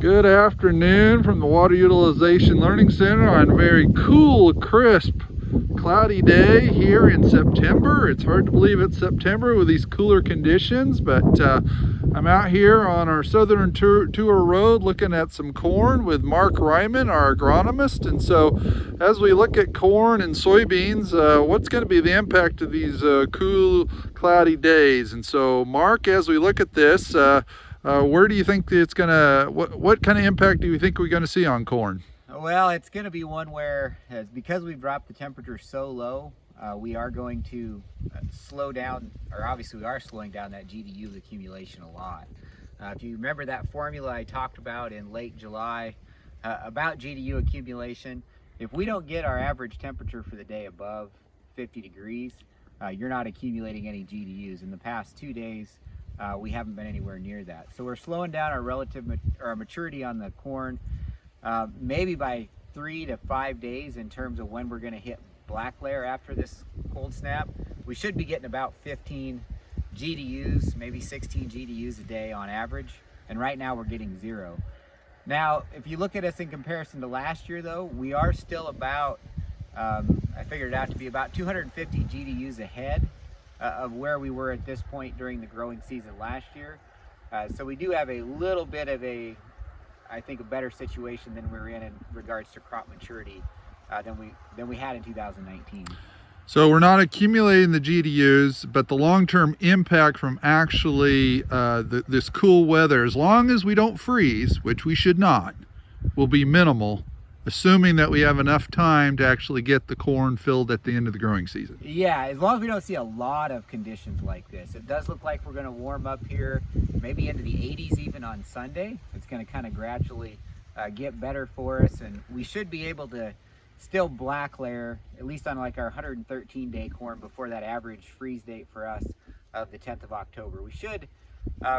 Good afternoon from the Water Utilization Learning Center on a very cool, crisp, cloudy day here in September. It's hard to believe it's September with these cooler conditions, but I'm out here on our Southern Tour Road looking at some corn with Mark Reiman, our agronomist. And so as we look at corn and soybeans, what's going to be the impact of these cool, cloudy days? And so Mark, as we look at this, where do you think it's gonna, what kind of impact do you think we're gonna see on corn? Well, it's gonna be one where, because we've dropped the temperature so low, we are going to slow down, or obviously we are slowing down that GDU accumulation a lot. If you remember that formula I talked about in late July about GDU accumulation, if we don't get our average temperature for the day above 50 degrees, you're not accumulating any GDUs. In the past 2 days, we haven't been anywhere near that. So we're slowing down our our maturity on the corn, maybe by 3 to 5 days in terms of when we're going to hit black layer after this cold snap. We should be getting about 15 GDUs, maybe 16 GDUs a day on average, and right now we're getting 0. Now, if you look at us in comparison to last year though, we are still about, I figured it out to be about 250 GDUs ahead of where we were at this point during the growing season last year. So we do have a little bit of I think a better situation than we're in regards to crop maturity than we had in 2019. So we're not accumulating the GDUs, but the long-term impact from actually this cool weather, as long as we don't freeze, which we should not, will be minimal, assuming that we have enough time to actually get the corn filled at the end of the growing season. Yeah, as long as we don't see a lot of conditions like this. It does look like we're going to warm up here, maybe into the 80s even on Sunday. It's going to kind of gradually get better for us, and we should be able to still black layer, at least on like our 113-day corn before that average freeze date for us of the 10th of October. We should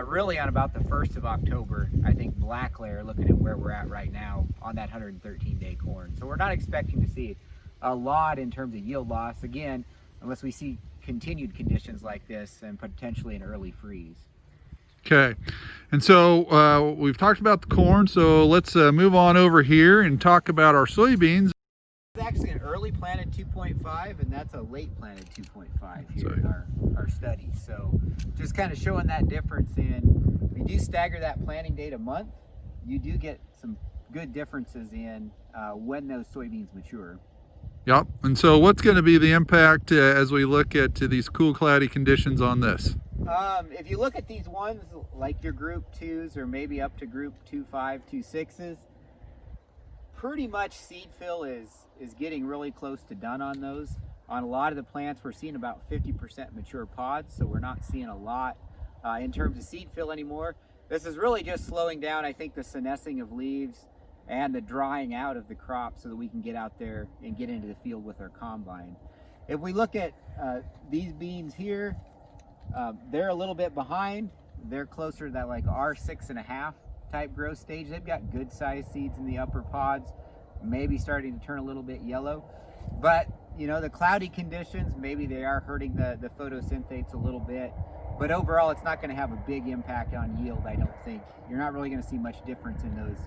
really on about the 1st of October, I think, black layer, looking at where we're at right now on that 113-day corn. So we're not expecting to see a lot in terms of yield loss, again, unless we see continued conditions like this and potentially an early freeze. Okay, and so we've talked about the corn, so let's move on over here and talk about our soybeans. It's actually an early planted 2.5, and that's a late planted 2.5 here in our study. So just kind of showing that difference in, if you do stagger that planting date a month, you do get some good differences in when those soybeans mature. Yep, and so what's going to be the impact as we look at these cool, cloudy conditions on this? If you look at these ones, like your group 2s or maybe up to group 2.5, 2.6s, pretty much seed fill is getting really close to done on those. On a lot of the plants, we're seeing about 50% mature pods, so we're not seeing a lot in terms of seed fill anymore. This is really just slowing down, I think, the senescing of leaves and the drying out of the crop so that we can get out there and get into the field with our combine. If we look at these beans here, they're a little bit behind. They're closer to that like R6.5 type growth stage. They've got good sized seeds in the upper pods, maybe starting to turn a little bit yellow. But you know, the cloudy conditions, maybe they are hurting the photosynthetates a little bit, but overall it's not going to have a big impact on yield, I don't think. You're not really going to see much difference in those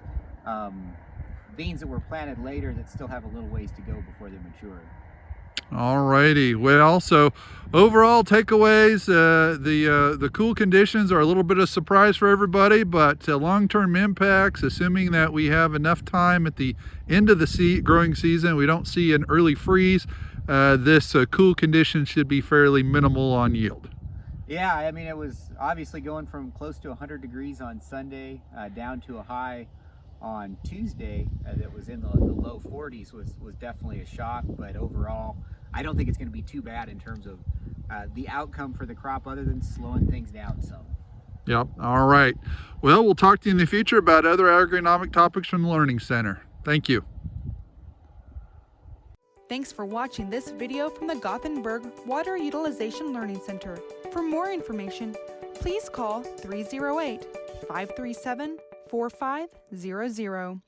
beans that were planted later that still have a little ways to go before they're mature. All righty. Well, so overall takeaways, the cool conditions are a little bit of a surprise for everybody, but long-term impacts, assuming that we have enough time at the end of the growing season, we don't see an early freeze, this cool condition should be fairly minimal on yield. Yeah, I mean, it was obviously going from close to 100 degrees on Sunday down to a high on Tuesday that was in the low 40s was definitely a shock, but overall I don't think it's going to be too bad in terms of the outcome for the crop, other than slowing things down some. Yep. All right. Well, we'll talk to you in the future about other agronomic topics from the Learning Center. Thank you. Thanks for watching this video from the Gothenburg Water Utilization Learning Center. For more information, please call 308-537-4500.